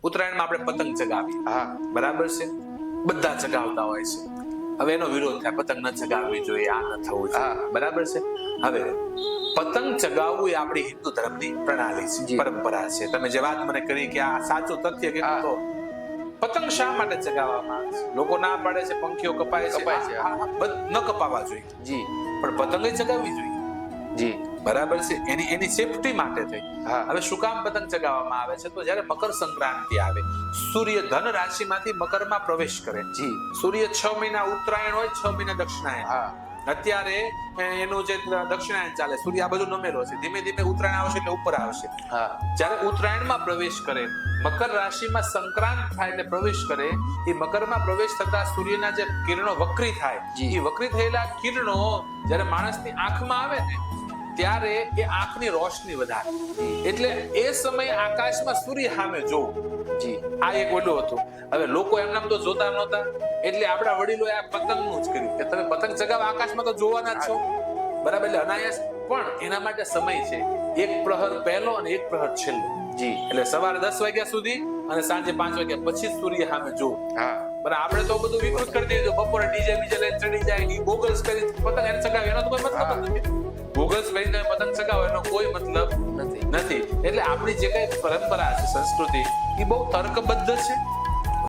ઉત્તરાયણમાં આપણે પતંગ ચગાવીએ, હા બરાબર છે, બધા ચગાવતા હોય છે. હવે એનો વિરોધ થાય, પતંગ ન ચગાવવી જોઈએ, આ ન થવું જોઈએ, બરાબર છે. હવે પતંગ ચગાવવું એ આપણી હિન્દુ ધર્મની પ્રણાલી છે, જી. પરંપરા છે. તમે જે વાત મને કરી કે આ સાચું તથ્ય કે તો પતંગ શા માટે ચગાવવામાં આવે છે? લોકો ના પાડે છે પંખીઓ કપાય છે, ન કપાવા જોઈએ, જી પણ પતંગ ચગાવવી જોઈએ, જી બરાબર છે. એની સેફટી માટે થઈ. હા. હવે શું કામ પતંગ ચગાવવામાં આવે છે? તો જ્યારે મકર સંક્રાંતિ આવે, સૂર્ય ધન રાશિમાંથી મકરમાં પ્રવેશ કરે. જી સૂર્ય 6 મહિના ઉત્તરાયણ હોય, 6 મહિના દક્ષિણાયન. હા અત્યારે એનું જે દક્ષિણાયન ચાલે, સૂર્ય આ બધું નમેલો છે, ધીમે ધીમે ઉત્તરાયણ આવશે એટલે ઉપર આવશે. હા જ્યારે ઉત્તરાયણમાં પ્રવેશ કરે, મકર રાશિમાં સંક્રાંત થાય એટલે પ્રવેશ કરે, એ મકરમાં પ્રવેશ થતા સૂર્યના જે કિરણો વક્રી થાય, જી. એ વક્રી થયેલા કિરણો જ્યારે માણસની આંખમાં આવે ને, ત્યારે એ આંખની રોશની વધારે, એટલે એ સમયે આકાશમાં સૂર્ય સામે જોવું. જી આ એક ઓલું હતું. હવે લોકો એમ નામ તો જોતા નહોતા, એટલે આપણા વડીલોએ આ પતંગનું જ કર્યું કે તમે પતંગ ચગાવવા આકાશમાં તો જોવાના જ છો, બરાબર, એટલે અનાયાસ. પણ એના માટે સમય છે, એક પ્રહર પહેલો અને એક પ્રહર છેલ્લો. જી એટલે સવારે 10 વાગ્યા સુધી અને સાંજે 5 વાગ્યા પછી સૂર્ય સામે જોવું. હા પણ આપણે તો બધું વિકૃત કરી દીધું. બપોરે ડીજે બીજે લઈને ચડી જાય, ગોગલ્સ કરી પતંગ એને ચગાવે, એનો તો કોઈ મતલબ જ નથી. ગોગલ્સ પહેરીને પતંગ ચગાવો એનો કોઈ મતલબ નથી. એટલે આપણી જે કઈ પરંપરા છે, સંસ્કૃતિ, એ બહુ તર્કબદ્ધ છે